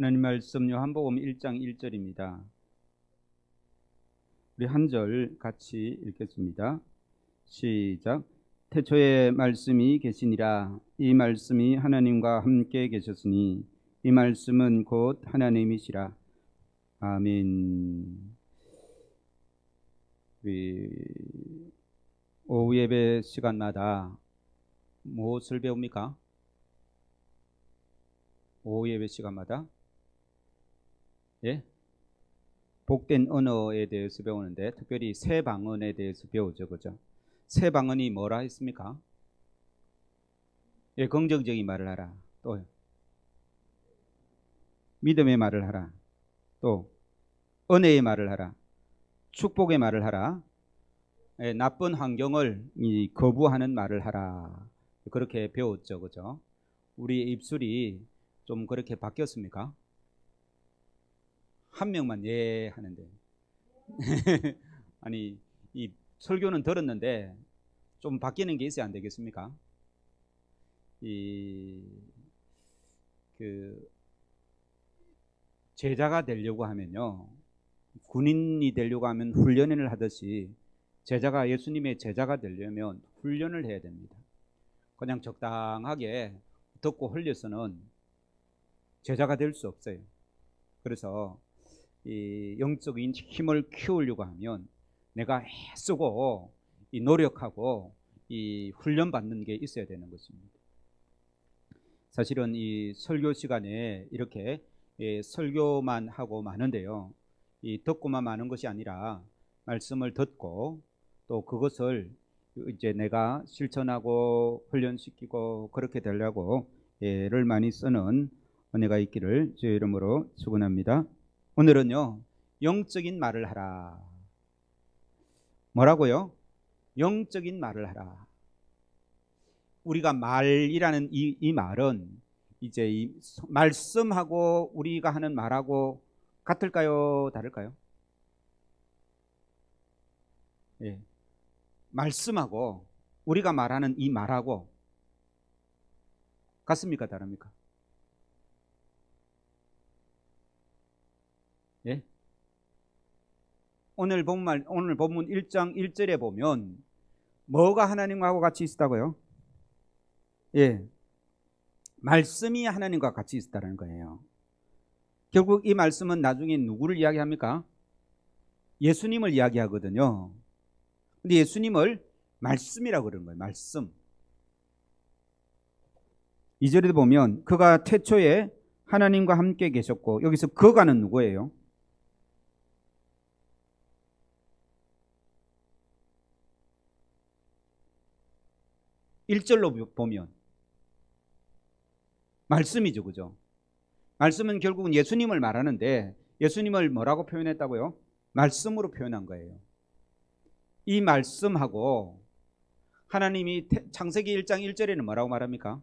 하나님 말씀 요한복음 1장 1절입니다. 우리 한 절 같이 읽겠습니다. 시작. 태초에 말씀이 계시니라. 이 말씀이 하나님과 함께 계셨으니 이 말씀은 곧 하나님이시라. 아멘. 우리 오후 예배 시간마다 무엇을 배웁니까? 오후 예배 시간마다 복된 언어에 대해서 배우는데 특별히 새 방언에 대해서 배우죠. 그죠? 새 방언이 뭐라 했습니까? 긍정적인 말을 하라. 또 믿음의 말을 하라. 또 은혜의 말을 하라. 축복의 말을 하라. 나쁜 환경을 거부하는 말을 하라. 그렇게 배웠죠. 그죠? 우리 입술이 좀 그렇게 바뀌었습니까? 한 명만 하는데 아니 이 설교는 들었는데 좀 바뀌는 게 있어야 안 되겠습니까? 제자가 되려고 하면요, 군인이 되려고 하면 훈련을 하듯이 예수님의 제자가 되려면 훈련을 해야 됩니다. 그냥 적당하게 듣고 흘려서는 제자가 될 수 없어요. 그래서 이 영적인 힘을 키우려고 하면 내가 애쓰고 노력하고 훈련받는 게 있어야 되는 것입니다. 사실은 이 설교 시간에 이렇게 설교만 하고 마는데요, 듣고만 마는 것이 아니라 말씀을 듣고 또 그것을 이제 내가 실천하고 훈련시키고 그렇게 되려고 애를 많이 쓰는 은혜가 있기를 주의 이름으로 축원합니다. 오늘은요, 영적인 말을 하라. 뭐라고요? 영적인 말을 하라. 우리가 말이라는 이 말은 이제 이 말씀하고 우리가 하는 말하고 같을까요? 다를까요? 말씀하고 우리가 말하는 이 말하고 같습니까? 다릅니까? 오늘 본문 1장 1절에 보면 뭐가 하나님하고 같이 있다고요? 말씀이 하나님과 같이 있다는 거예요. 결국 이 말씀은 나중에 누구를 이야기합니까? 예수님을 이야기하거든요. 근데 예수님을 말씀이라고 그러는 거예요. 말씀. 2절에도 보면 그가 태초에 하나님과 함께 계셨고, 여기서 그가는 누구예요? 1절로 보면 말씀이죠. 그죠? 말씀은 결국은 예수님을 말하는데 예수님을 뭐라고 표현했다고요? 말씀으로 표현한 거예요. 이 말씀하고 하나님이 창세기 1장 1절에는 뭐라고 말합니까?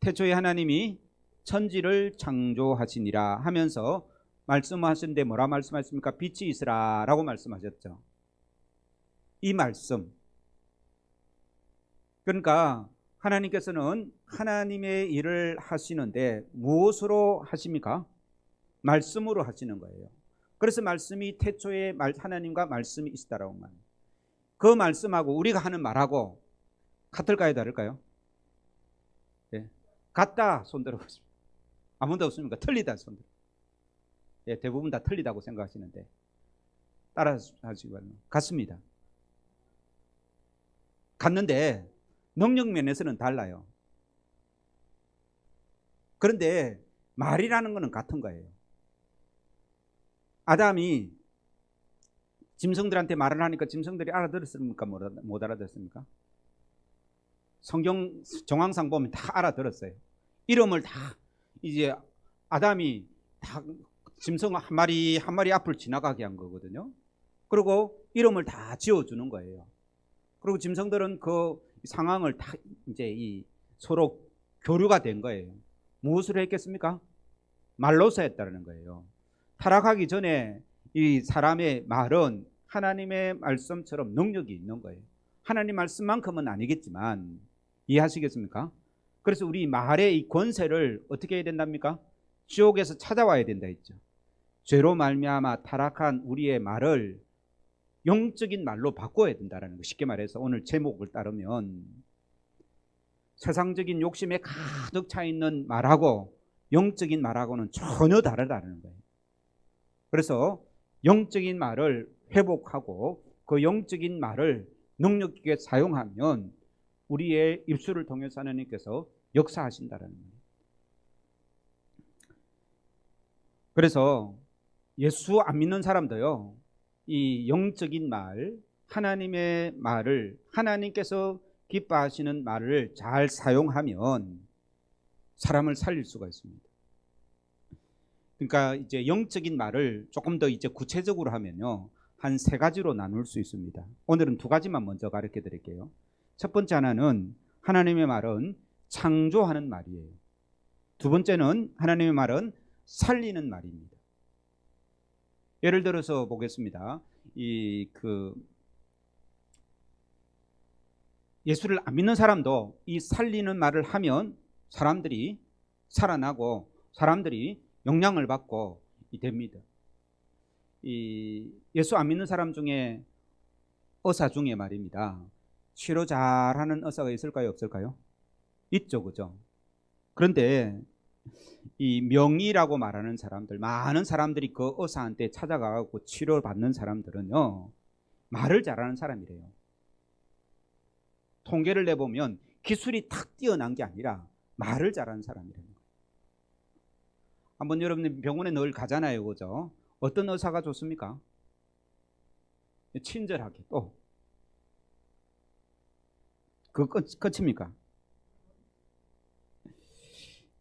태초에 하나님이 천지를 창조하시니라 하면서 말씀하셨는데 뭐라 말씀하셨습니까? 빛이 있으라 라고 말씀하셨죠. 이 말씀, 그러니까 하나님께서는 하나님의 일을 하시는데 무엇으로 하십니까? 말씀으로 하시는 거예요. 그래서 말씀이 태초에 하나님과 말씀이 있다라고 말합니다. 그 말씀하고 우리가 하는 말하고 같을까요? 다를까요? 같다 손 들어보십시오. 아무도 없습니까? 틀리다 손 들어. 대부분 다 틀리다고 생각하시는데 따라서 하시기 바랍니다. 같습니다. 같는데 능력 면에서는 달라요. 그런데 말이라는 것은 같은 거예요. 아담이 짐승들한테 말을 하니까 짐승들이 알아들었습니까? 못 알아들었습니까? 성경 정황상 보면 다 알아들었어요. 이름을 다 이제 아담이 다 짐승 한 마리 한 마리 앞을 지나가게 한 거거든요. 그리고 이름을 다 지어주는 거예요. 그리고 짐승들은 그 상황을 다 이제 서로 교류가 된 거예요. 무엇을 했겠습니까? 말로서 했다는 거예요. 타락하기 전에 이 사람의 말은 하나님의 말씀처럼 능력이 있는 거예요. 하나님 말씀만큼은 아니겠지만 이해하시겠습니까? 그래서 우리 말의 이 권세를 어떻게 해야 된답니까? 지옥에서 찾아와야 된다 했죠. 죄로 말미암아 타락한 우리의 말을 영적인 말로 바꿔야 된다는 거. 쉽게 말해서 오늘 제목을 따르면 세상적인 욕심에 가득 차 있는 말하고 영적인 말하고는 전혀 다르다는 거예요. 그래서 영적인 말을 회복하고 그 영적인 말을 능력 있게 사용하면 우리의 입술을 통해서 하나님께서 역사하신다는 거예요. 그래서 예수 안 믿는 사람도요, 이 영적인 말, 하나님의 말을, 하나님께서 기뻐하시는 말을 잘 사용하면 사람을 살릴 수가 있습니다. 그러니까 이제 영적인 말을 조금 더 이제 구체적으로 하면요, 한 세 가지로 나눌 수 있습니다. 오늘은 두 가지만 먼저 가르쳐 드릴게요. 첫 번째 하나는 하나님의 말은 창조하는 말이에요. 두 번째는 하나님의 말은 살리는 말입니다. 예를 들어서 보겠습니다. 예수를 안 믿는 사람도 이 살리는 말을 하면 사람들이 살아나고 사람들이 영향을 받고 됩니다. 예수 안 믿는 사람 중에 의사 중에 말입니다, 치료 잘하는 의사가 있을까요, 없을까요? 있죠, 그죠? 그런데 이 명의라고 말하는 사람들, 많은 사람들이 그 의사한테 찾아가고 치료를 받는 사람들은요, 말을 잘하는 사람이래요. 통계를 내보면 기술이 탁 뛰어난 게 아니라 말을 잘하는 사람이래요. 한번 여러분 병원에 늘 가잖아요, 그죠? 어떤 의사가 좋습니까? 친절하게. 또 그 끝입니까?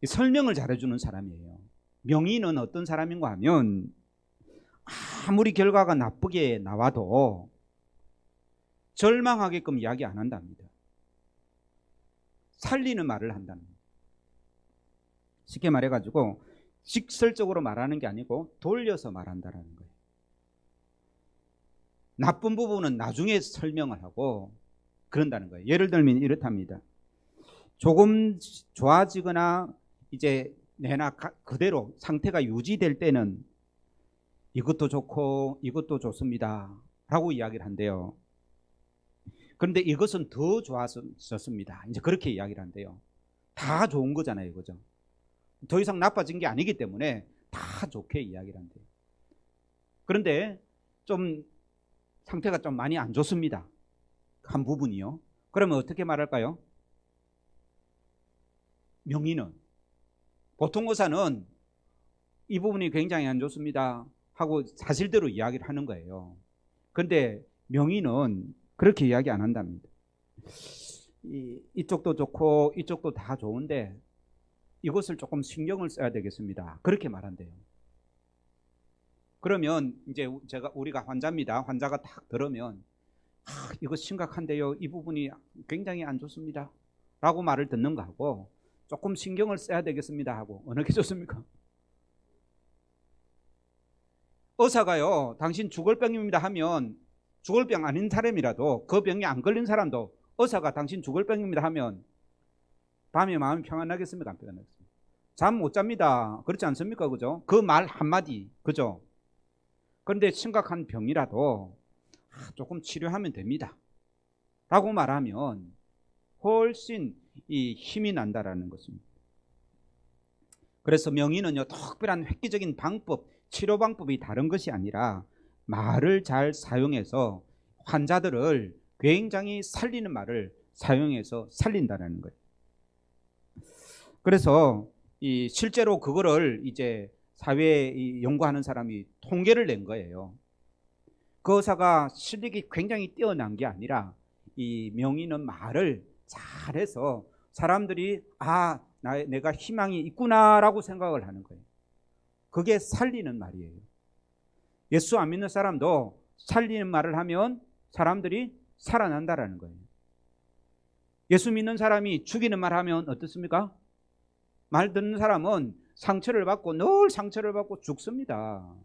설명을 잘해주는 사람이에요. 명의는 어떤 사람인가 하면 아무리 결과가 나쁘게 나와도 절망하게끔 이야기 안 한답니다. 살리는 말을 한다는 거예요. 쉽게 말해가지고 직설적으로 말하는 게 아니고 돌려서 말한다는 거예요. 나쁜 부분은 나중에 설명을 하고 그런다는 거예요. 예를 들면 이렇답니다. 조금 좋아지거나 이제 내나 그대로 상태가 유지될 때는 이것도 좋고 이것도 좋습니다 라고 이야기를 한대요. 그런데 이것은 더 좋아졌습니다, 이제 그렇게 이야기를 한대요. 다 좋은 거잖아요, 그죠? 더 이상 나빠진 게 아니기 때문에 다 좋게 이야기를 한대요. 그런데 좀 상태가 좀 많이 안 좋습니다, 한 부분이요. 그러면 어떻게 말할까요? 명의는, 보통 의사는 이 부분이 굉장히 안 좋습니다 하고 사실대로 이야기를 하는 거예요. 그런데 명의는 그렇게 이야기 안 한답니다. 이쪽도 좋고 이쪽도 다 좋은데 이것을 조금 신경을 써야 되겠습니다, 그렇게 말한대요. 그러면 이제 우리가 환자입니다. 환자가 딱 들으면 이거 심각한데요, 이 부분이 굉장히 안 좋습니다 라고 말을 듣는 거하고 조금 신경을 써야 되겠습니다 하고 어느 게 좋습니까? 의사가요, 당신 죽을 병입니다 하면 죽을 병 아닌 사람이라도 그 병이 안 걸린 사람도 의사가 당신 죽을 병입니다 하면 밤에 마음이 평안하겠습니까, 안 평안하겠습니까? 잠 못 잡니다, 그렇지 않습니까, 그죠? 그 말 한마디, 그죠? 그런데 심각한 병이라도 조금 치료하면 됩니다 라고 말하면 훨씬 이 힘이 난다라는 것입니다. 그래서 명의는요, 특별한 획기적인 방법, 치료 방법이 다른 것이 아니라 말을 잘 사용해서 환자들을 굉장히 살리는 말을 사용해서 살린다는 거예요. 그래서 실제로 그거를 이제 사회에 연구하는 사람이 통계를 낸 거예요. 그 의사가 실력이 굉장히 뛰어난 게 아니라 이 명의는 말을 잘해서 사람들이 내가 희망이 있구나라고 생각을 하는 거예요. 그게 살리는 말이에요. 예수 안 믿는 사람도 살리는 말을 하면 사람들이 살아난다라는 거예요. 예수 믿는 사람이 죽이는 말 하면 어떻습니까? 말 듣는 사람은 상처를 받고 늘 상처를 받고 죽습니다.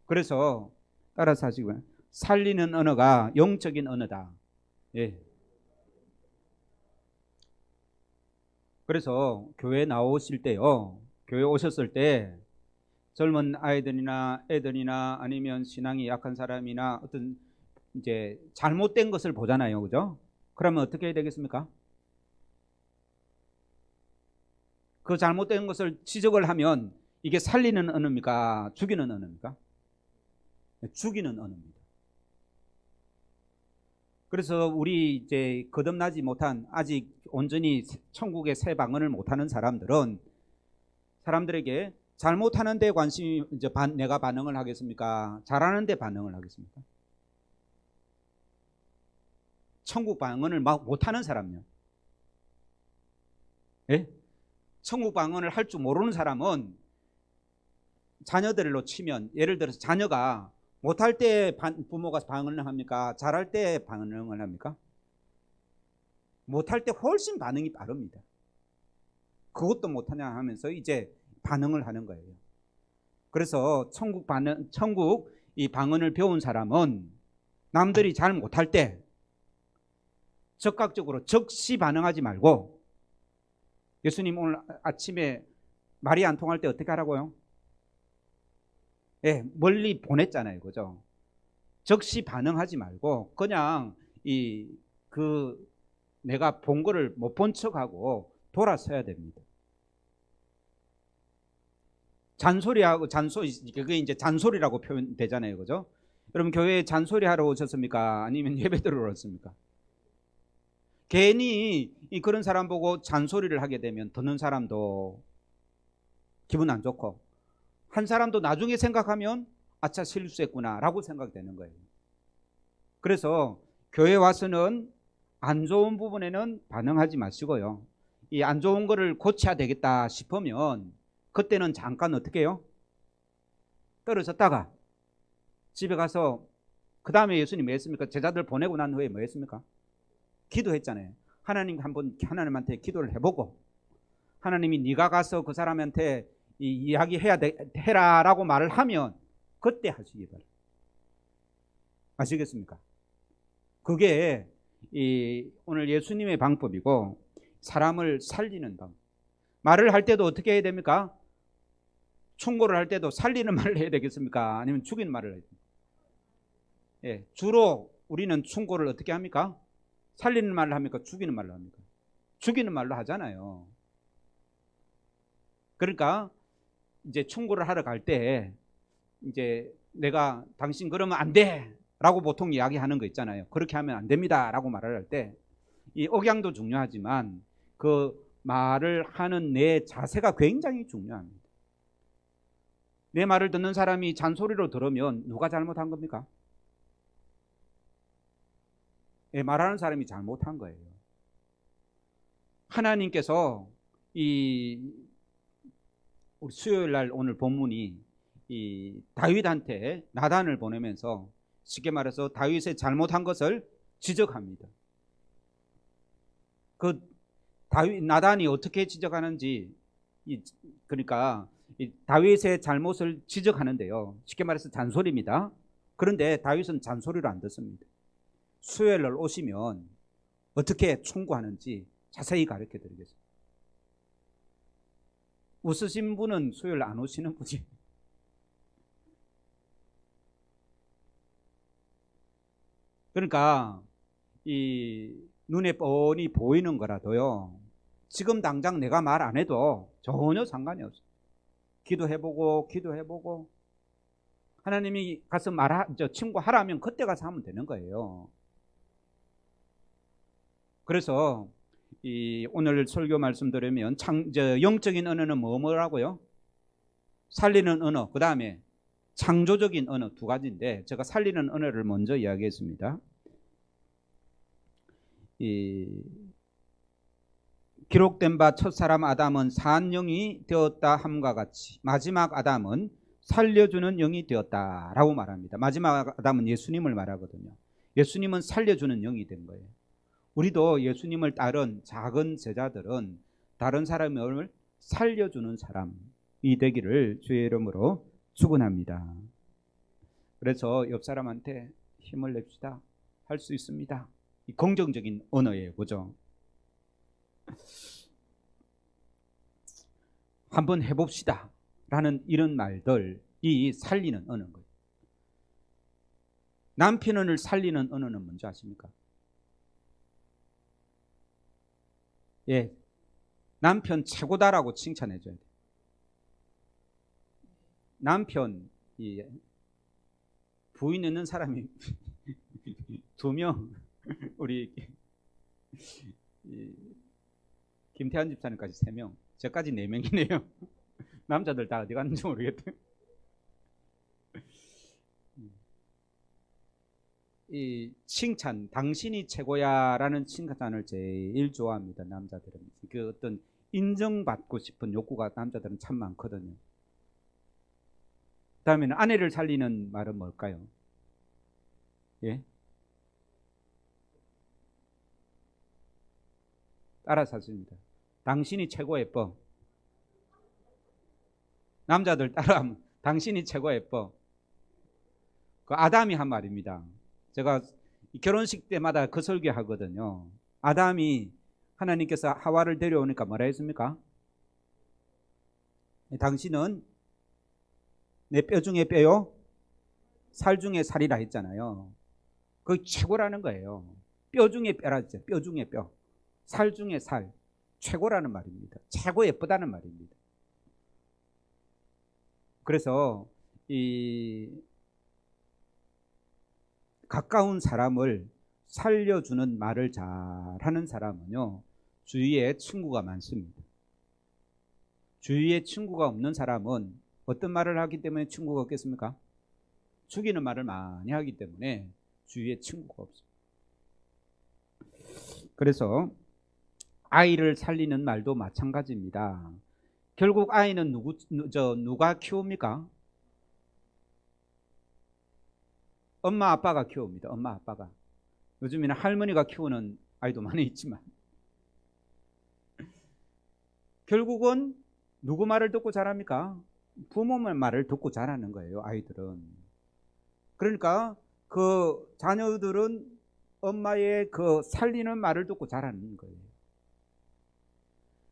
그래서 따라서 하시고요. 살리는 언어가 영적인 언어다. 예. 그래서 교회 나오실 때요, 교회 오셨을 때 젊은 아이들이나 애들이나 아니면 신앙이 약한 사람이나 어떤 이제 잘못된 것을 보잖아요, 그죠? 그러면 어떻게 해야 되겠습니까? 그 잘못된 것을 지적을 하면 이게 살리는 언어입니까? 죽이는 언어입니까? 죽이는 언어입니다. 그래서 우리 이제 거듭나지 못한, 아직 온전히 천국의 새 방언을 못하는 사람들에게 잘못하는 데 관심이, 이제 내가 반응을 하겠습니까? 잘하는 데 반응을 하겠습니까? 천국 방언을 막 못하는 사람요. 예? 천국 방언을 할 줄 모르는 사람은 자녀들로 치면, 예를 들어서 자녀가 못할 때 부모가 반응을 합니까? 잘할 때 반응을 합니까? 못할 때 훨씬 반응이 빠릅니다. 그것도 못하냐 하면서 이제 반응을 하는 거예요. 그래서 천국 이 방언을 배운 사람은 남들이 잘 못할 때 적극적으로 즉시 반응하지 말고, 예수님 오늘 아침에 말이 안 통할 때 어떻게 하라고요? 예, 멀리 보냈잖아요, 그죠? 즉시 반응하지 말고 그냥 내가 본 거를 못 본 척하고 돌아서야 됩니다. 그게 이제 잔소리라고 표현되잖아요, 그죠? 여러분, 교회에 잔소리하러 오셨습니까? 아니면 예배드리러 오셨습니까? 괜히 그런 사람 보고 잔소리를 하게 되면 듣는 사람도 기분 안 좋고, 한 사람도 나중에 생각하면 아차, 실수했구나 라고 생각되는 거예요. 그래서 교회 와서는 안 좋은 부분에는 반응하지 마시고요, 이 안 좋은 거를 고쳐야 되겠다 싶으면 그때는 잠깐 어떻게 해요? 떨어졌다가 집에 가서, 그 다음에 예수님 뭐 했습니까? 제자들 보내고 난 후에 뭐 했습니까? 기도했잖아요. 하나님한테 기도를 해보고, 하나님이 네가 가서 그 사람한테 해라라고 말을 하면 그때 하시기 바랍니다. 아시겠습니까? 그게 오늘 예수님의 방법이고, 사람을 살리는 방법. 말을 할 때도 어떻게 해야 됩니까? 충고를 할 때도 살리는 말을 해야 되겠습니까? 아니면 죽이는 말을 해야 됩니까? 예, 주로 우리는 충고를 어떻게 합니까? 살리는 말을 합니까? 죽이는 말로 합니까? 죽이는 말로 하잖아요. 그러니까 이제 충고를 하러 갈 때 이제 내가 당신 그러면 안 돼 라고 보통 이야기하는 거 있잖아요. 그렇게 하면 안 됩니다 라고 말을 할 때 이 억양도 중요하지만 그 말을 하는 내 자세가 굉장히 중요합니다. 내 말을 듣는 사람이 잔소리로 들으면 누가 잘못한 겁니까? 말하는 사람이 잘못한 거예요. 하나님께서 우리 수요일 날 오늘 본문이 다윗한테 나단을 보내면서, 쉽게 말해서 다윗의 잘못한 것을 지적합니다. 그 나단이 어떻게 지적하는지, 그러니까 다윗의 잘못을 지적하는데요, 쉽게 말해서 잔소리입니다. 그런데 다윗은 잔소리를 안 듣습니다. 수요일 날 오시면 어떻게 충고하는지 자세히 가르쳐 드리겠습니다. 웃으신 분은 수요일 안 오시는 분이. 그러니까 눈에 뻔히 보이는 거라도요, 지금 당장 내가 말 안 해도 전혀 상관이 없어요. 기도해보고 하나님이 가서 친구하라면 그때 가서 하면 되는 거예요. 그래서 오늘 설교 말씀 들으면 영적인 언어는 뭐라고요? 살리는 언어, 그 다음에 창조적인 언어, 두 가지인데 제가 살리는 언어를 먼저 이야기했습니다. 기록된 바 첫사람 아담은 산 영이 되었다 함과 같이 마지막 아담은 살려주는 영이 되었다라고 말합니다. 마지막 아담은 예수님을 말하거든요. 예수님은 살려주는 영이 된 거예요. 우리도 예수님을 따른 작은 제자들은 다른 사람을 살려주는 사람이 되기를 주의 이름으로 축원합니다. 그래서 옆 사람한테 힘을 냅시다, 할 수 있습니다, 이 긍정적인 언어예요, 그죠? 한번 해봅시다 라는 이런 말들이 살리는 언어인 거예요. 남편을 살리는 언어는 뭔지 아십니까? 예, 남편 최고다라고 칭찬해 줘야 돼요. 남편, 부인 있는 사람이 2명, 우리 김태환 집사님까지 3명, 저까지 4명이네요. 남자들 다 어디 갔는지 모르겠대요. 이 칭찬, 당신이 최고야 라는 칭찬을 제일 좋아합니다. 남자들은 그 어떤 인정받고 싶은 욕구가 남자들은 참 많거든요. 다음에는 아내를 살리는 말은 뭘까요? 예? 따라서 하십니다. 당신이 최고 예뻐. 남자들 따라하면 당신이 최고 예뻐. 그 아담이 한 말입니다. 제가 결혼식 때마다 그 설교 하거든요. 아담이 하나님께서 하와를 데려오니까 뭐라 했습니까? 당신은 내 뼈 중에 뼈요, 살 중에 살이라 했잖아요. 그게 최고라는 거예요. 뼈 중에 뼈라 했죠. 뼈 중에 뼈, 살 중에 살, 최고라는 말입니다. 최고 예쁘다는 말입니다. 그래서 이 가까운 사람을 살려주는 말을 잘하는 사람은요, 주위에 친구가 많습니다. 주위에 친구가 없는 사람은 어떤 말을 하기 때문에 친구가 없겠습니까? 죽이는 말을 많이 하기 때문에 주위에 친구가 없습니다. 그래서 아이를 살리는 말도 마찬가지입니다. 결국 아이는 누가 키웁니까? 엄마 아빠가 키웁니다. 엄마 아빠가. 요즘에는 할머니가 키우는 아이도 많이 있지만 결국은 누구 말을 듣고 자랍니까? 부모 말을 듣고 자라는 거예요. 아이들은. 그러니까 그 자녀들은 엄마의 그 살리는 말을 듣고 자라는 거예요.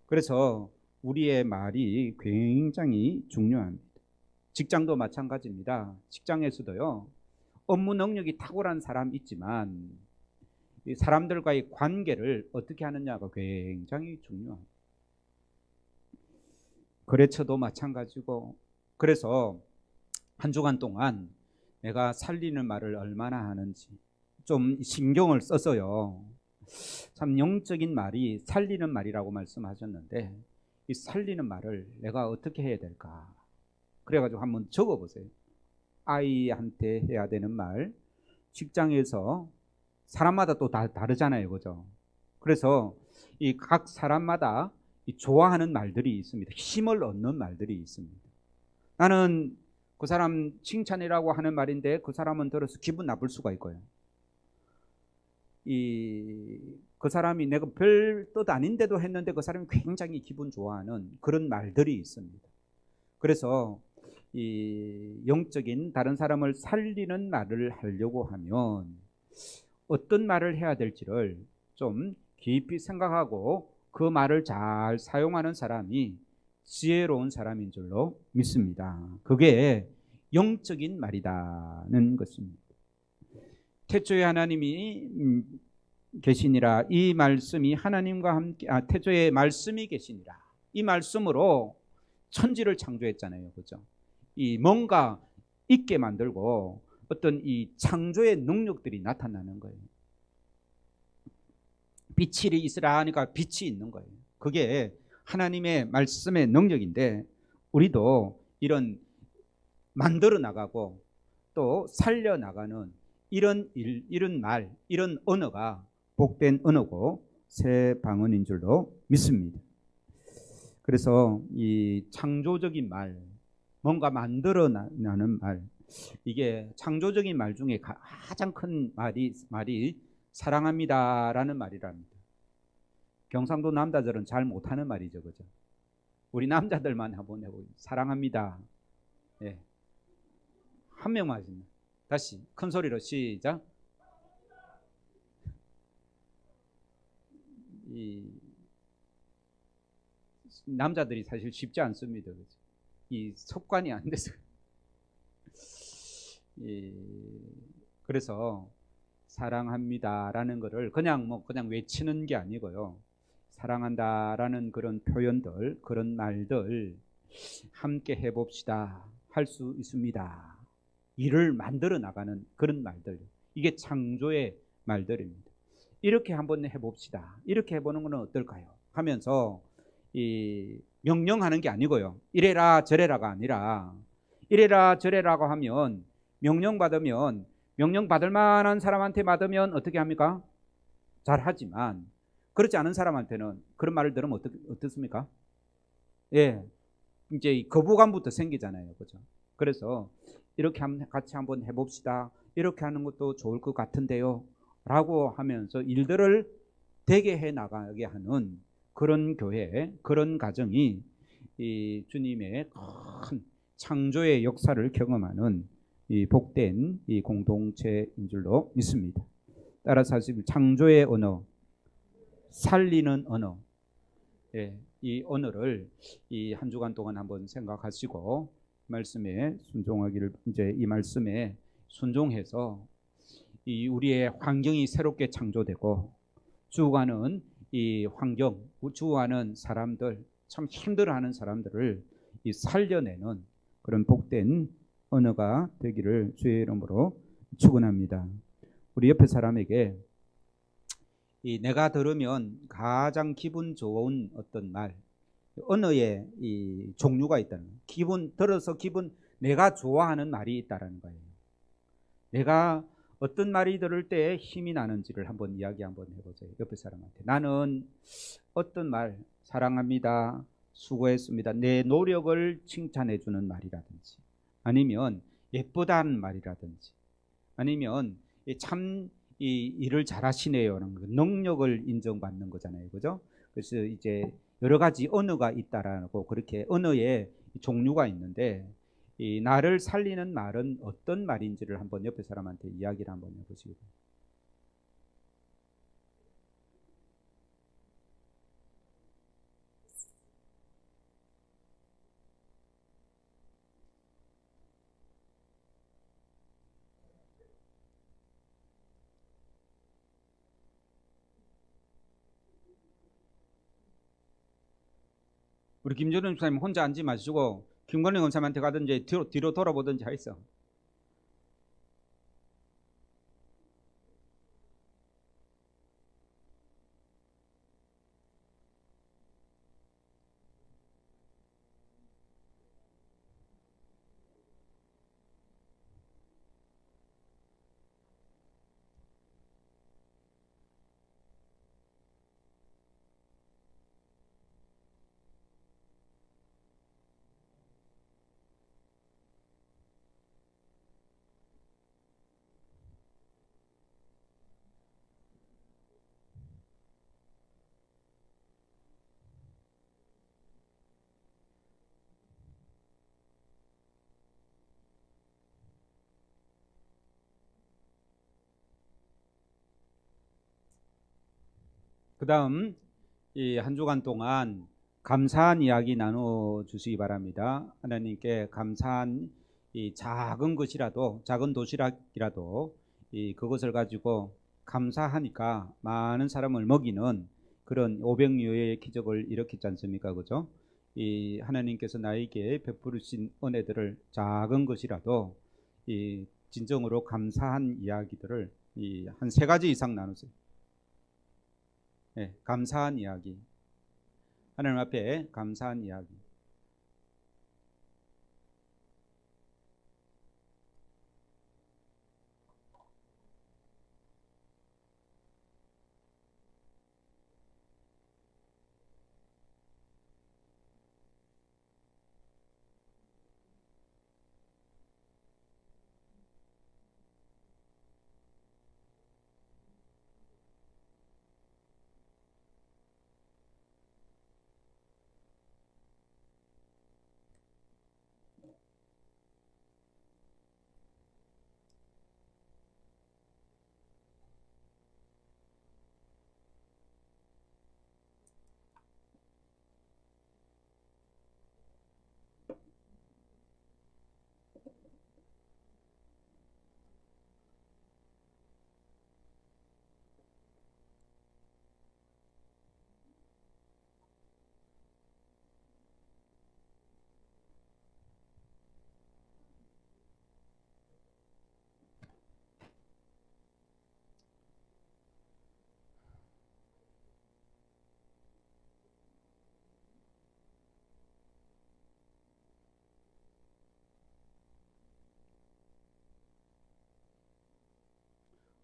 그래서 우리의 말이 굉장히 중요합니다. 직장도 마찬가지입니다. 직장에서도요, 업무 능력이 탁월한 사람 있지만 이 사람들과의 관계를 어떻게 하느냐가 굉장히 중요합니다. 거래처도 마찬가지고. 그래서 한 주간 동안 내가 살리는 말을 얼마나 하는지 좀 신경을 써서요, 참 영적인 말이 살리는 말이라고 말씀하셨는데 이 살리는 말을 내가 어떻게 해야 될까, 그래가지고 한번 적어보세요. 아이한테 해야 되는 말, 직장에서 사람마다 또 다르잖아요, 그죠? 그래서 이 각 사람마다 이 좋아하는 말들이 있습니다. 힘을 얻는 말들이 있습니다. 나는 그 사람 칭찬이라고 하는 말인데 그 사람은 들어서 기분 나쁠 수가 있고요. 그 사람이 내가 별 뜻 아닌데도 했는데 그 사람이 굉장히 기분 좋아하는 그런 말들이 있습니다. 그래서 이 영적인 다른 사람을 살리는 말을 하려고 하면 어떤 말을 해야 될지를 좀 깊이 생각하고 그 말을 잘 사용하는 사람이 지혜로운 사람인 줄로 믿습니다. 그게 영적인 말이라는 것입니다. 태초에 하나님이 계시니라, 이 말씀이 하나님과 함께, 태초에 말씀이 계시니라, 이 말씀으로 천지를 창조했잖아요, 그죠? 이 뭔가 있게 만들고 어떤 이 창조의 능력들이 나타나는 거예요. 빛이 있으라 하니까 빛이 있는 거예요. 그게 하나님의 말씀의 능력인데 우리도 이런 만들어 나가고 또 살려 나가는 이런 일, 이런 말, 이런 언어가 복된 언어고 새 방언인 줄로 믿습니다. 그래서 이 창조적인 말, 뭔가 만들어 나는 말, 이게 창조적인 말 중에 가장 큰 말이 사랑합니다라는 말이랍니다. 경상도 남자들은 잘 못하는 말이죠, 그죠? 우리 남자들만 한번 해보세요. 사랑합니다. 예. 한 명만 하시면. 다시 큰 소리로 시작. 남자들이 사실 쉽지 않습니다. 그죠? 이 습관이 안 돼서. 그래서 사랑합니다라는 거를 그냥 외치는 게 아니고요. 사랑한다라는 그런 표현들, 그런 말들 함께 해봅시다. 할 수 있습니다. 일을 만들어 나가는 그런 말들. 이게 창조의 말들입니다. 이렇게 한번 해봅시다. 이렇게 해보는 것은 어떨까요? 하면서 이 명령하는 게 아니고요. 이래라 저래라가 아니라 이래라 저래라고 하면 명령 받을 만한 사람한테 받으면 어떻게 합니까? 잘하지만 그렇지 않은 사람한테는 그런 말을 들으면 어떻습니까? 예, 이제 거부감부터 생기잖아요, 그죠? 그래서 이렇게 같이 한번 해봅시다. 이렇게 하는 것도 좋을 것 같은데요. 라고 하면서 일들을 되게 해 나가게 하는 그런 교회, 그런 가정이 이 주님의 큰 창조의 역사를 경험하는 이 복된 이 공동체인 줄로 믿습니다. 따라서 창조의 언어, 살리는 언어, 예, 이 언어를 이 한 주간 동안 한번 생각하시고 말씀에 순종하기를, 이제 이 말씀에 순종해서 이 우리의 환경이 새롭게 창조되고 주어가는 이 환경, 주어가는 사람들, 참 힘들어하는 사람들을 이 살려내는 그런 복된 언어가 되기를 주의 이름으로 축원합니다. 우리 옆에 사람에게 이 내가 들으면 가장 기분 좋은 어떤 말, 언어의 이 종류가 있다는 거예요. 기분 들어서 내가 좋아하는 말이 있다라는 거예요. 내가 어떤 말이 들을 때 힘이 나는지를 한번 이야기 한번 해보세요. 옆에 사람한테 나는 어떤 말, 사랑합니다, 수고했습니다, 내 노력을 칭찬해 주는 말이라든지, 아니면 예쁘다는 말이라든지, 아니면 참 이 일을 잘하시네요라는 그 능력을 인정받는 거잖아요, 그죠? 그래서 이제 여러 가지 언어가 있다라고, 그렇게 언어의 종류가 있는데 이 나를 살리는 말은 어떤 말인지를 한번 옆에 사람한테 이야기를 한번 해보시기 바랍니다. 우리 김준현 목사님 혼자 앉지 마시고 김건희 원사님한테 가든지 뒤로 돌아보든지 하있어. 그 다음 이 한 주간 동안 감사한 이야기 나눠 주시기 바랍니다. 하나님께 감사한 이 작은 것이라도, 작은 도시락이라도 이 그것을 가지고 감사하니까 많은 사람을 먹이는 그런 오병이어의 기적을 일으켰지 않습니까? 그죠? 이 하나님께서 나에게 베푸르신 은혜들을 작은 것이라도 이 진정으로 감사한 이야기들을 이 한 세 가지 이상 나누세요. 네, 감사한 이야기. 하나님 앞에 감사한 이야기.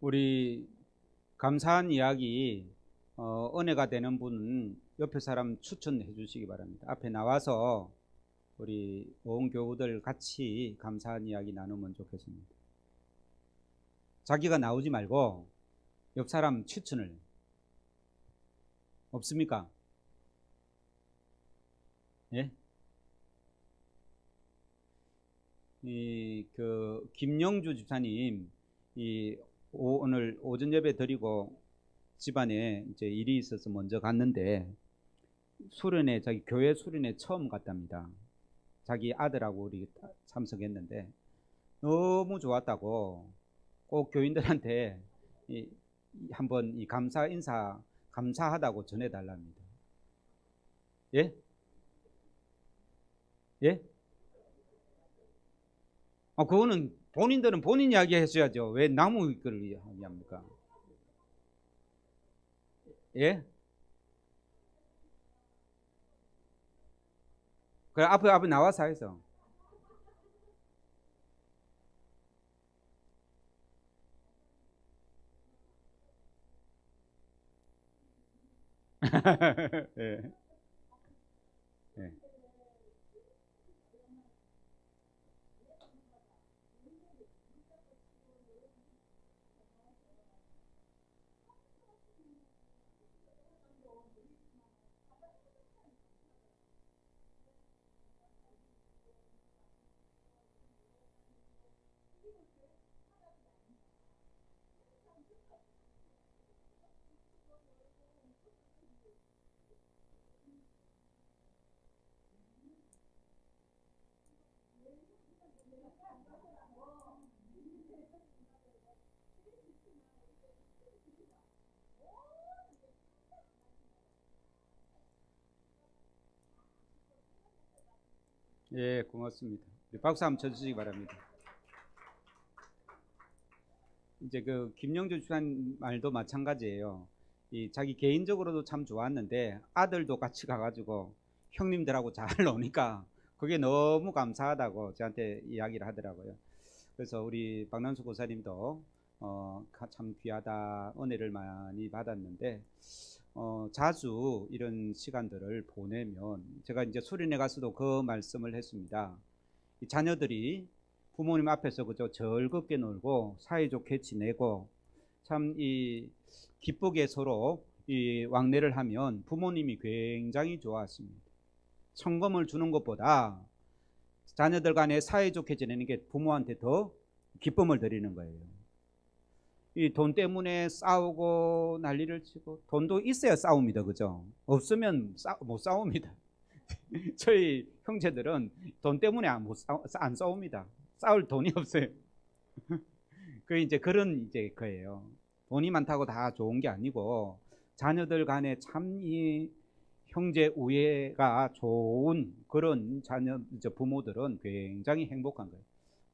우리 감사한 이야기 은혜가 되는 분은 옆에 사람 추천해 주시기 바랍니다. 앞에 나와서 우리 온 교우들 같이 감사한 이야기 나누면 좋겠습니다. 자기가 나오지 말고 옆 사람 추천을. 없습니까? 예? 김영주 집사님 오늘 오전 예배 드리고 집안에 이제 일이 있어서 먼저 갔는데 수련회, 자기 교회 수련회 처음 갔답니다. 자기 아들하고 우리 참석했는데 너무 좋았다고 꼭 교인들한테 한번 이 감사 인사 감사하다고 전해달랍니다. 예? 예? 그거는 본인들은 본인 이야기 했어야죠. 왜 나무 걸 이야기합니까? 예? 그래, 앞에 나와서 해서. 예. 예. 예, 고맙습니다. 박수 한번 쳐주시기 바랍니다. 이제 김영주 주한 말도 마찬가지예요. 자기 개인적으로도 참 좋았는데 아들도 같이 가가지고 형님들하고 잘 노니까 그게 너무 감사하다고 저한테 이야기를 하더라고요. 그래서 우리 박남수 고사님도 참 귀하다, 은혜를 많이 받았는데 자주 이런 시간들을 보내면, 제가 이제 수련회 가서도 그 말씀을 했습니다. 이 자녀들이 부모님 앞에서 그저 즐겁게 놀고 사이좋게 지내고 참 기쁘게 서로 왕래를 하면 부모님이 굉장히 좋아했습니다. 천금을 주는 것보다 자녀들 간에 사이좋게 지내는 게 부모한테 더 기쁨을 드리는 거예요. 이 돈 때문에 싸우고 난리를 치고, 돈도 있어야 싸웁니다. 그죠? 없으면 못 싸웁니다. 저희 형제들은 돈 때문에 안 싸웁니다. 싸울 돈이 없어요. 이제 그런 거예요. 돈이 많다고 다 좋은 게 아니고 자녀들 간에 참 이 형제 우애가 좋은 그런 부모들은 굉장히 행복한 거예요.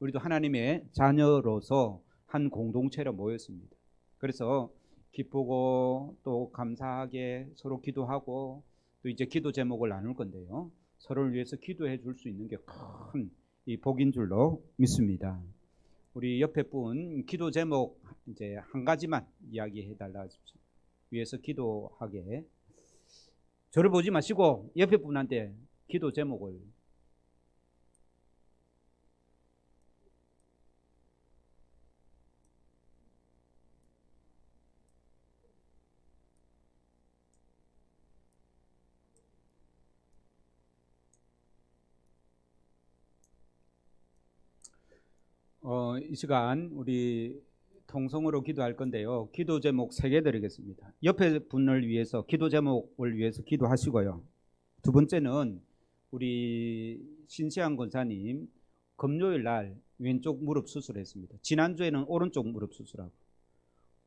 우리도 하나님의 자녀로서 한 공동체로 모였습니다. 그래서 기쁘고 또 감사하게 서로 기도하고, 또 이제 기도 제목을 나눌 건데요. 서로를 위해서 기도해 줄 수 있는 게 큰 복인 줄로 믿습니다. 우리 옆에 분 기도 제목 이제 한 가지만 이야기해 달라 하십시오. 위해서 기도하게. 저를 보지 마시고 옆에 분한테 기도 제목을. 이 시간 우리 통성으로 기도할 건데요. 기도 제목 3개 드리겠습니다. 옆에 분을 위해서 기도 제목을 위해서 기도하시고요. 두 번째는 우리 신시한 권사님 금요일 날 왼쪽 무릎 수술했습니다. 지난주에는 오른쪽 무릎 수술하고,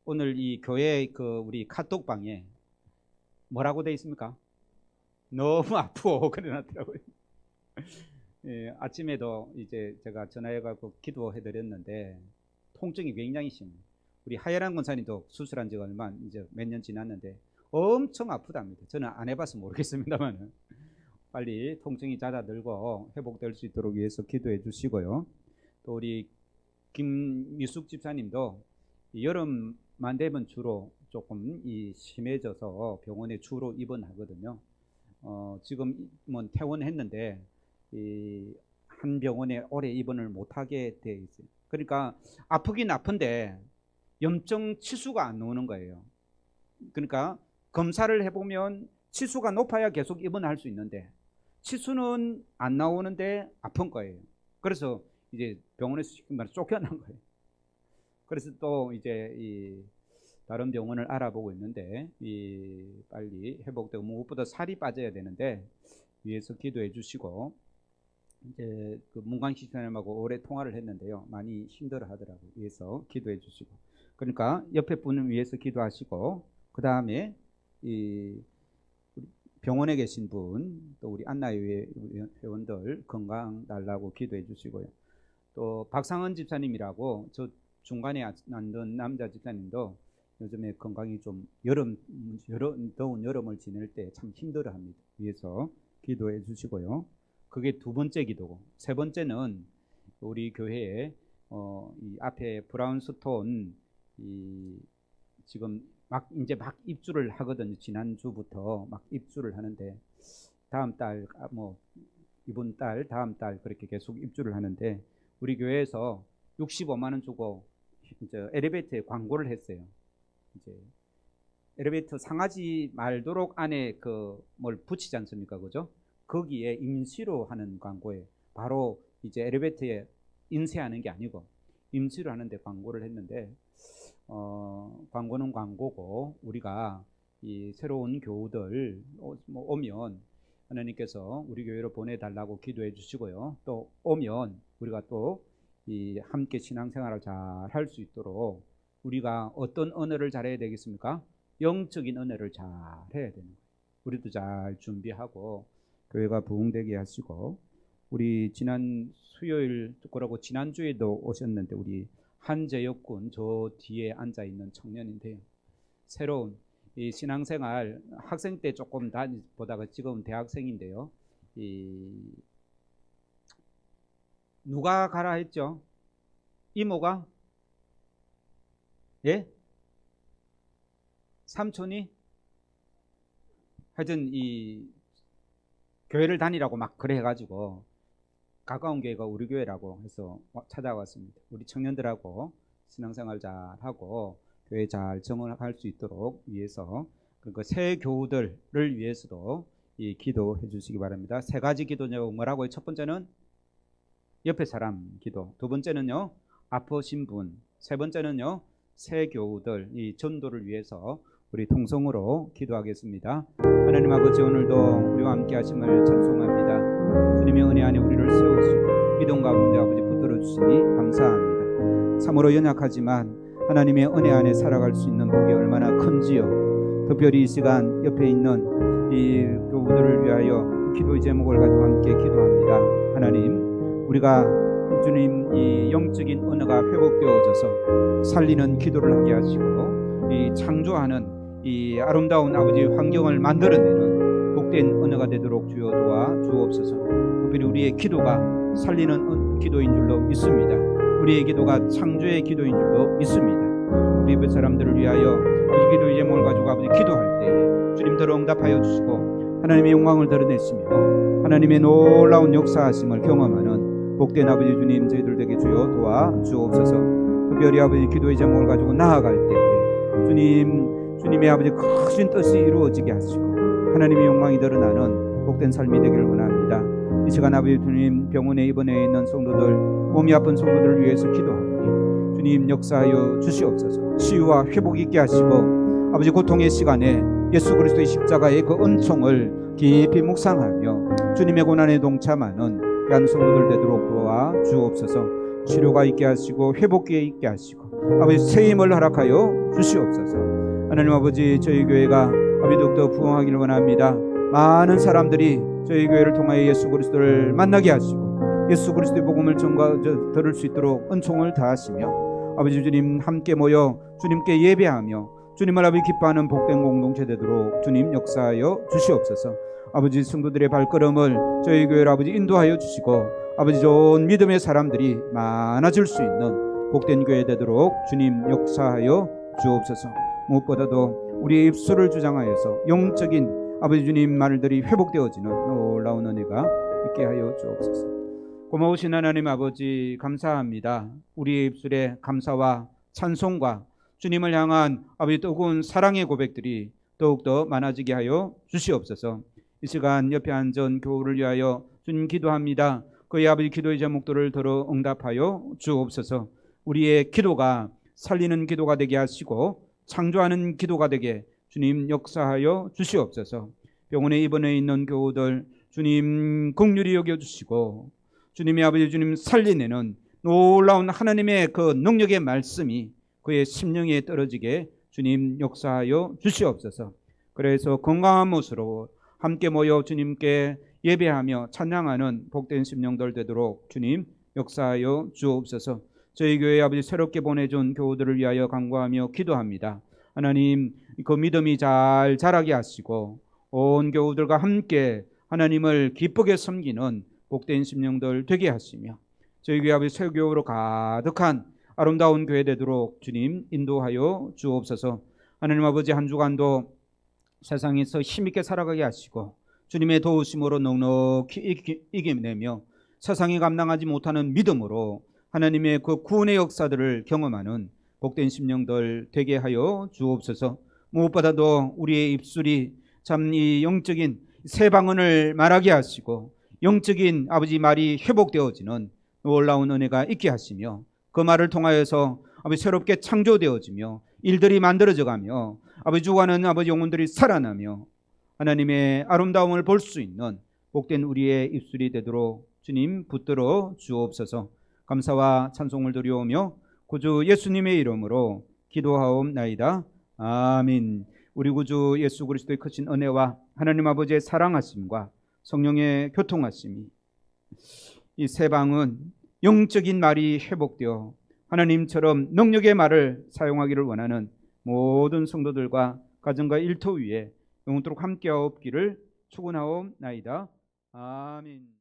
오늘 이 교회 우리 카톡방에 뭐라고 돼 있습니까? 너무 아프고 그래 놨더라고요. 예, 아침에도 이제 제가 전화해가지고 기도해 드렸는데 통증이 굉장히 심해요. 우리 하예란 권사님도 수술한 지가 이제 몇 년 지났는데 엄청 아프답니다. 저는 안 해봐서 모르겠습니다만 빨리 통증이 잦아들고 회복될 수 있도록 위해서 기도해 주시고요. 또 우리 김미숙 집사님도 여름만 되면 주로 조금 심해져서 병원에 주로 입원하거든요. 지금은 퇴원했는데 한 병원에 오래 입원을 못하게 돼 있어요. 그러니까 아프긴 아픈데 염증 치수가 안 나오는 거예요. 그러니까 검사를 해보면 치수가 높아야 계속 입원할 수 있는데 치수는 안 나오는데 아픈 거예요. 그래서 이제 병원에서 쫓겨난 거예요. 그래서 또 이제 다른 병원을 알아보고 있는데 빨리 회복되고 무엇보다 살이 빠져야 되는데 위에서 기도해 주시고 이제 그 문광식 선생님하고 오래 통화를 했는데요. 많이 힘들어 하더라고요. 위에서 기도해 주시고 그러니까 옆에 분을 위해서 기도하시고 그 다음에 병원에 계신 분 또 우리 안나의 회원들 건강 달라고 기도해 주시고요. 또 박상은 집사님이라고 저 중간에 앉은 남자 집사님도 요즘에 건강이 좀 더운 여름을 지낼 때 참 힘들어합니다. 위해서 기도해 주시고요. 그게 두 번째 기도고 세 번째는 우리 교회에 이 앞에 브라운스톤 지금 이제 막 입주를 하거든요. 지난주부터 막 입주를 하는데 다음 달 이번 달 다음 달 그렇게 계속 입주를 하는데 우리 교회에서 65만 원 주고 이제 엘리베이터에 광고를 했어요. 이제 엘리베이터 상하지 말도록 안에 뭘 붙이지 않습니까? 그죠? 거기에 임시로 하는 광고에 바로 이제 엘리베이터에 인쇄하는 게 아니고 임시로 하는데 광고를 했는데 광고는 광고고 우리가 이 새로운 교우들 오면 하나님께서 우리 교회로 보내달라고 기도해 주시고요. 또 오면 우리가 또 함께 신앙생활을 잘 할 수 있도록 우리가 어떤 언어를 잘해야 되겠습니까? 영적인 언어를 잘 해야 되는 거예요. 우리도 잘 준비하고 교회가 부흥되게 하시고 우리 지난 수요일 그러고 지난주에도 오셨는데 우리 한재혁 군 저 뒤에 앉아 있는 청년인데요. 새로운 이 신앙생활 학생 때 조금 보다가 지금 대학생인데요. 누가 가라 했죠? 이모가? 예? 삼촌이? 하여튼 교회를 다니라고 막 그래 해가지고 가까운 교회가 우리 교회라고 해서 찾아왔습니다. 우리 청년들하고 신앙생활 잘하고 교회 잘 정원할 수 있도록 위해서 그리고 새 교우들을 위해서도 기도해 주시기 바랍니다. 세 가지 기도죠. 뭐라고요? 첫 번째는 옆에 사람 기도, 두 번째는요 아프신 분, 세 번째는요 새 교우들 이 전도를 위해서 우리 통성으로 기도하겠습니다. 하나님 아버지 오늘도 우리와 함께 하심을 찬송합니다. 주님의 은혜 안에 우리를 세우시고 믿음 가운데 아버지 붙들어 주시니 감사합니다. 참으로 연약하지만 하나님의 은혜 안에 살아갈 수 있는 복이 얼마나 큰지요. 특별히 이 시간 옆에 있는 이 교우들을 위하여 기도의 제목을 가지고 함께 기도합니다. 하나님 우리가 주님 이 영적인 언어가 회복되어져서 살리는 기도를 하게 하시고 이 창조하는 이 아름다운 아버지 환경을 만들어내는 복된 언어가 되도록 주여 도와 주옵소서. 특별히 우리의 기도가 살리는 기도인 줄로 믿습니다. 우리의 기도가 창조의 기도인 줄로 믿습니다. 우리 옆에 사람들을 위하여 우리 기도의 제목을 가지고 아버지 기도할 때 주님대로 응답하여 주시고 하나님의 영광을 드러내시며 하나님의 놀라운 역사하심을 경험하는 복된 아버지 주님 저희들에게 주여 도와 주옵소서. 특별히 아버지 기도의 제목을 가지고 나아갈 때 주님의 아버지 크신 뜻이 이루어지게 하시고 하나님의 영광이 드러나는 복된 삶이 되기를 원합니다. 이 시간 아버지 주님 병원에 입원해 있는 성도들 몸이 아픈 성도들을 위해서 기도하오니 주님 역사하여 주시옵소서. 치유와 회복 있게 하시고 아버지 고통의 시간에 예수 그리스도의 십자가의 그 은총을 깊이 묵상하며 주님의 고난에 동참하는 귀한 성도들 되도록 도와 주옵소서. 치료가 있게 하시고 회복기에 있게 하시고 아버지 새힘을 허락하여 주시옵소서. 하나님 아버지 저희 교회가 아버지 더욱더 부흥하기를 원합니다. 많은 사람들이 저희 교회를 통하여 예수 그리스도를 만나게 하시고 예수 그리스도의 복음을 들을 수 있도록 은총을 다하시며 아버지 주님 함께 모여 주님께 예배하며 주님을 아버지 기뻐하는 복된 공동체 되도록 주님 역사하여 주시옵소서. 아버지 성도들의 발걸음을 저희 교회를 아버지 인도하여 주시고 아버지 좋은 믿음의 사람들이 많아질 수 있는 복된 교회 되도록 주님 역사하여 주옵소서. 무엇보다도 우리의 입술을 주장하여서 영적인 아버지 주님 말들이 회복되어지는 놀라운 은혜가 있게 하여 주옵소서. 고마우신 하나님 아버지 감사합니다. 우리의 입술에 감사와 찬송과 주님을 향한 아버지 뜨거운 사랑의 고백들이 더욱더 많아지게 하여 주시옵소서. 이 시간 옆에 앉은 교우를 위하여 주님 기도합니다. 그의 아버지 기도의 제목들을 들어 응답하여 주옵소서. 우리의 기도가 살리는 기도가 되게 하시고 창조하는 기도가 되게 주님 역사하여 주시옵소서. 병원에 입원해 있는 교우들 주님 긍휼히 여겨주시고 주님의 아버지 주님 살리내는 놀라운 하나님의 그 능력의 말씀이 그의 심령에 떨어지게 주님 역사하여 주시옵소서. 그래서 건강한 모습으로 함께 모여 주님께 예배하며 찬양하는 복된 심령들 되도록 주님 역사하여 주옵소서. 저희 교회 아버지 새롭게 보내준 교우들을 위하여 간구하며 기도합니다. 하나님 그 믿음이 잘 자라게 하시고 온 교우들과 함께 하나님을 기쁘게 섬기는 복된 심령들 되게 하시며 저희 교회 아버지 새 교우로 가득한 아름다운 교회 되도록 주님 인도하여 주옵소서. 하나님 아버지 한 주간도 세상에서 힘있게 살아가게 하시고 주님의 도우심으로 넉넉히 이겨내며 세상이 감당하지 못하는 믿음으로 하나님의 그 구원의 역사들을 경험하는 복된 심령들 되게 하여 주옵소서. 무엇보다도 우리의 입술이 참 이 영적인 새 방언을 말하게 하시고 영적인 아버지 말이 회복되어지는 놀라운 은혜가 있게 하시며 그 말을 통하여서 아버지 새롭게 창조되어지며 일들이 만들어져가며 아버지 주관하는 아버지 영혼들이 살아나며 하나님의 아름다움을 볼 수 있는 복된 우리의 입술이 되도록 주님 붙들어 주옵소서. 감사와 찬송을 드리오며 구주 예수님의 이름으로 기도하옵나이다. 아멘. 우리 구주 예수 그리스도의 크신 은혜와 하나님 아버지의 사랑하심과 성령의 교통하심이 이 새 방은 영적인 말이 회복되어 하나님처럼 능력의 말을 사용하기를 원하는 모든 성도들과 가정과 일터 위에 영원토록 함께하옵기를 축원하옵나이다. 아멘.